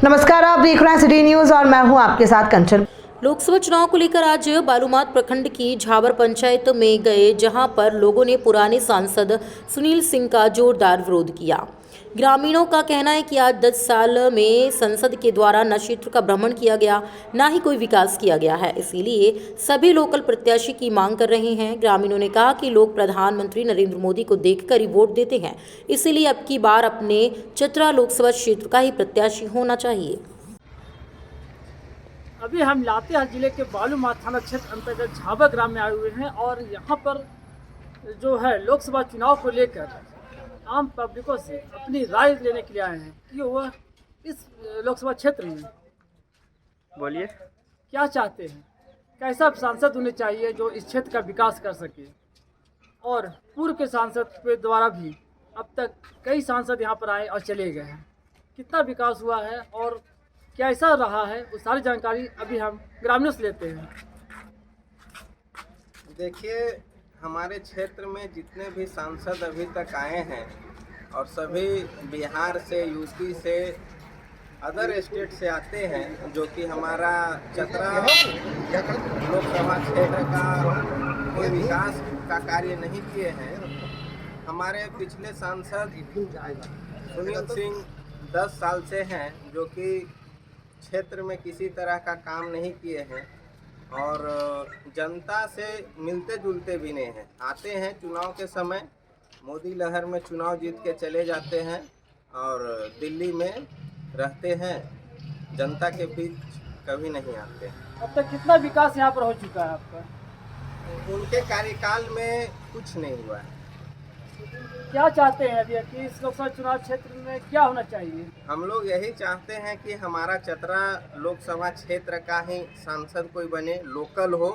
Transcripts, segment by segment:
नमस्कार, आप देख रहे हैं सिटी न्यूज और मैं हूं आपके साथ कंचन। लोकसभा चुनाव को लेकर आज बालूमाथ प्रखंड की झाबर पंचायत में गए, जहां पर लोगों ने पुराने सांसद सुनील सिंह का जोरदार विरोध किया। ग्रामीणों का कहना है कि आज 10 साल में संसद के द्वारा न क्षेत्र का भ्रमण किया गया, न ही कोई विकास किया गया है। इसीलिए सभी लोकल प्रत्याशी की मांग कर रहे हैं। ग्रामीणों ने कहा कि लोग प्रधानमंत्री नरेंद्र मोदी को देखकर ही वोट देते हैं, इसीलिए अब की बार अपने चतरा लोकसभा क्षेत्र का ही प्रत्याशी होना चाहिए। अभी हम लातेहार जिले के बालूमाथ थाना क्षेत्र अंतर्गत झाबर ग्राम में आए हुए हैं और यहाँ पर जो है लोकसभा चुनाव को लेकर आम पब्लिकों से अपनी राय लेने के लिए आए हैं कि वह इस लोकसभा क्षेत्र में बोलिए क्या चाहते हैं, कैसा सांसद होने चाहिए जो इस क्षेत्र का विकास कर सके। और पूर्व के सांसद के द्वारा भी अब तक कई सांसद यहाँ पर आए और चले गए हैं, कितना विकास हुआ है और कैसा रहा है, वो सारी जानकारी अभी हम ग्रामीणों से लेते हैं। देखिए, हमारे क्षेत्र में जितने भी सांसद अभी तक आए हैं और सभी बिहार से, यूपी से, अदर स्टेट से आते हैं, जो कि हमारा चतरा लोकसभा क्षेत्र का कोई विकास का कार्य नहीं किए हैं। हमारे पिछले सांसद सुनील सिंह 10 साल से हैं, जो कि क्षेत्र में किसी तरह का काम नहीं किए हैं और जनता से मिलते जुलते भी नहीं हैं। आते हैं चुनाव के समय, मोदी लहर में चुनाव जीत के चले जाते हैं और दिल्ली में रहते हैं, जनता के बीच कभी नहीं आते। अब तक कितना विकास यहाँ पर हो चुका है आपका? उनके कार्यकाल में कुछ नहीं हुआ है। क्या चाहते हैं अभी कि इस लोकसभा चुनाव क्षेत्र में क्या होना चाहिए? हम लोग यही चाहते हैं कि हमारा चतरा लोकसभा क्षेत्र का ही सांसद कोई बने, लोकल हो।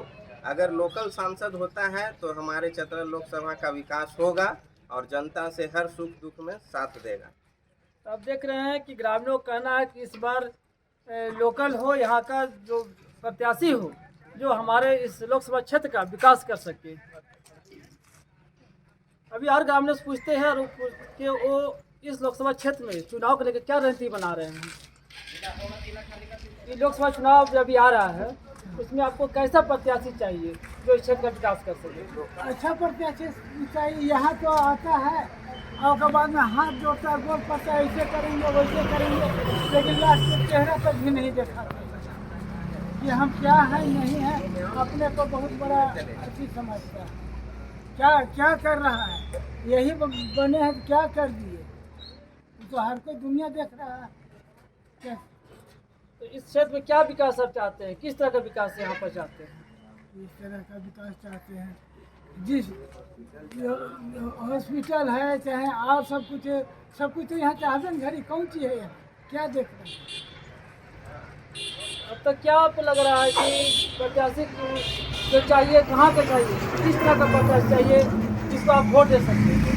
अगर लोकल सांसद होता है तो हमारे चतरा लोकसभा का विकास होगा और जनता से हर सुख दुख में साथ देगा। तो अब देख रहे हैं कि ग्रामीणों का कहना है कि इस बार लोकल हो, यहाँ का जो प्रत्याशी हो जो हमारे इस लोकसभा क्षेत्र का विकास कर सके। अभी हर ग्रामीणों से पूछते हैं और कि वो इस लोकसभा क्षेत्र में चुनाव को लेकर क्या रणनीति बना रहे हैं। ये लोकसभा चुनाव जो अभी आ रहा है, उसमें आपको कैसा प्रत्याशी चाहिए जो इस क्षेत्र का विकास कर सके? अच्छा प्रत्याशी चाहिए। यहाँ तो आता है और उसके बाद में हाथ जोड़ता है, बोल पड़ता है ऐसे करेंगे वैसे करेंगे, लेकिन लास्ट में चेहरा तक भी नहीं दिखाते कि हम क्या है नहीं है। अपने को बहुत बड़ा अच्छी समझता है। क्या कर रहा है, यही बने हैं क्या कर दिए, तो हर कोई दुनिया देख रहा है। क्या तो इस क्षेत्र में क्या विकास आप चाहते हैं, किस तरह का विकास यहाँ पर चाहते हैं? इस तरह का विकास चाहते हैं, जिस हॉस्पिटल है चाहे और सब कुछ तो यहाँ चाहते हैं। घड़ी कौन चीज़ है यहाँ, क्या देख रहे हैं? अब तक क्या आपको लग रहा है कि प्रत्याशी जो चाहिए कहाँ का चाहिए, किस तरह का प्रत्याशी चाहिए जिसको आप वोट दे सकते हैं?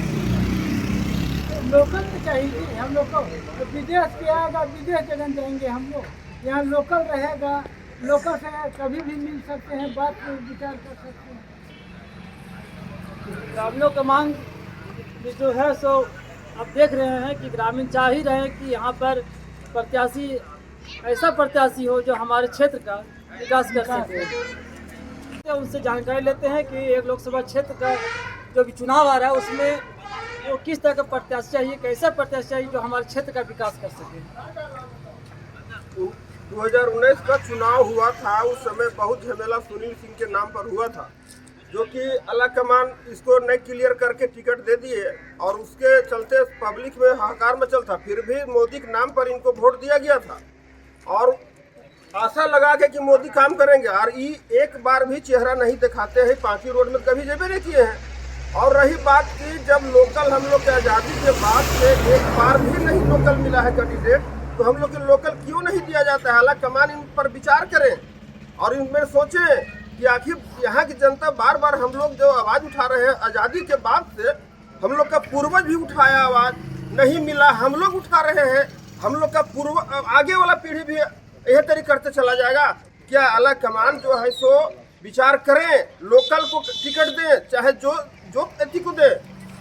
लोकल तो चाहिए हम लोग को। तो विदेश के आएगा, विदेश जगह जाएंगे हम लोग, यहाँ लोकल रहेगा। लोकल से कभी भी मिल सकते हैं, बात को विचार कर सकते हैं। ग्रामीणों का मांग जो है सो आप देख रहे हैं कि ग्रामीण चाह ही रहे हैं कि यहाँ पर प्रत्याशी ऐसा प्रत्याशी हो जो हमारे क्षेत्र का विकास कर सके। तो उनसे जानकारी लेते हैं कि एक लोकसभा क्षेत्र का जो भी चुनाव आ रहा है उसमें वो किस तरह का प्रत्याशी चाहिए, कैसा प्रत्याशी चाहिए जो हमारे क्षेत्र का विकास कर सके। 2019 का चुनाव हुआ था, उस समय बहुत झमेला सुनील सिंह के नाम पर हुआ था, जो कि अला कमान इसको नहीं क्लियर करके टिकट दे दिए और उसके चलते पब्लिक में हाहाकार मचल था। फिर भी मोदी के नाम पर इनको वोट दिया गया था और आशा लगा के कि मोदी काम करेंगे, और ये एक बार भी चेहरा नहीं दिखाते हैं। पांकी रोड में कभी जेबे नहीं किए हैं। और रही बात की जब लोकल हम लोग के आज़ादी के बाद से एक बार भी नहीं लोकल मिला है कैंडिडेट, तो हम लोग के लोकल क्यों नहीं दिया जाता है? हालांकि कमान इन पर विचार करें और इनमें सोचें कि आखिर यहाँ की जनता बार बार हम लोग जो आवाज़ उठा रहे हैं आज़ादी के बाद से, हम लोग का पूर्वज भी उठाया, आवाज़ नहीं मिला, हम लोग उठा रहे हैं। हम लोग का आगे वाला पीढ़ी भी यह तरीके करते चला जाएगा। क्या अला कमान जो है सो विचार करें, लोकल को टिकट दें, चाहे जो एथी को दे,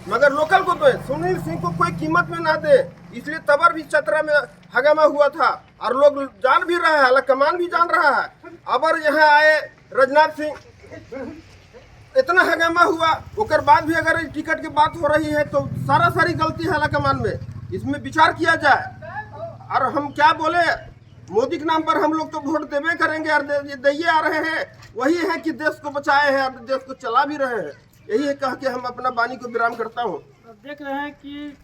मगर लोकल को दे, सुनील सिंह को कोई कीमत में ना दे। इसलिए तबर भी चतरा में हंगामा हुआ था और लोग जान भी रहे हैं, कमान भी जान रहा है। अबर यहाँ आए राजनाथ सिंह, इतना हंगामा हुआ, उसके बाद भी अगर टिकट की बात हो रही है तो सारी गलती है कमान में, इसमें विचार किया जाए। और हम क्या बोले, मोदी के नाम पर हम लोग तो वोट देवे करेंगे और दिए आ रहे हैं, वही है कि देश को बचाए हैं और देश को चला भी रहे हैं। यही है कह के हम अपना वाणी को विराम करता हूँ। अब देख रहे हैं कि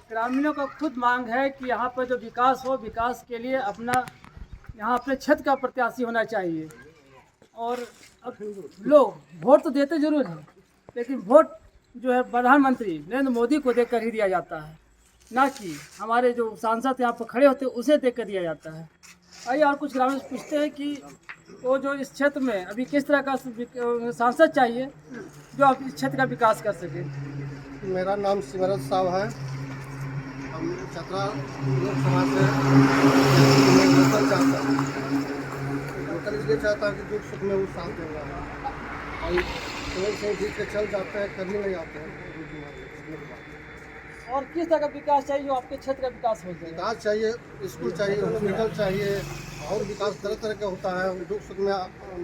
ग्रामीणों का खुद मांग है कि यहाँ पर जो विकास हो, विकास के लिए यहाँ अपने क्षेत्र का प्रत्याशी होना चाहिए। और अब लोग वोट तो देते जरूर हैं, लेकिन वोट जो है प्रधानमंत्री नरेंद्र मोदी को देकर ही दिया जाता है, ना कि हमारे जो सांसद यहाँ पर खड़े होते हैं उसे देकर दिया जाता है। आइए और कुछ ग्रामीण पूछते हैं कि वो जो इस क्षेत्र में अभी किस तरह का सांसद चाहिए जो आप इस क्षेत्र का विकास कर सके। मेरा नाम सिमरत साहब है। हम चतरा लोकसभा से लोकल चाहता हूँ, लोकल इसलिए चाहता हूँ कि दुख सुख में वो साथ दे रहा है और पेड़ से जीत के चल जाते हैं, कर ही नहीं आते हैं। और किस तरह का विकास चाहिए जो आपके क्षेत्र का विकास हो जाए। विकास चाहिए, स्कूल चाहिए, हॉस्पिटल चाहिए और विकास तरह का होता है। दुख सुख में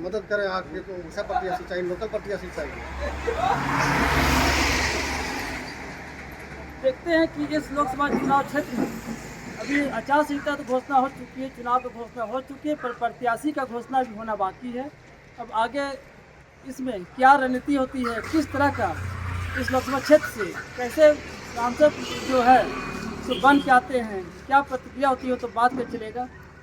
मदद करें आके, तो ऐसा प्रत्याशी चाहिए, लोकल प्रत्याशी चाहिए। देखते हैं कि इस लोकसभा चुनाव क्षेत्र में अभी आचार संहिता तो घोषणा हो चुकी है, चुनाव की घोषणा हो चुकी है, पर प्रत्याशी का घोषणा भी होना बाकी है। अब आगे इसमें क्या रणनीति होती है, किस तरह का इस लोकसभा क्षेत्र से कैसे सांसद जो है सो बन के आते हैं, क्या प्रतिक्रिया होती है, तो बात में चलेगा।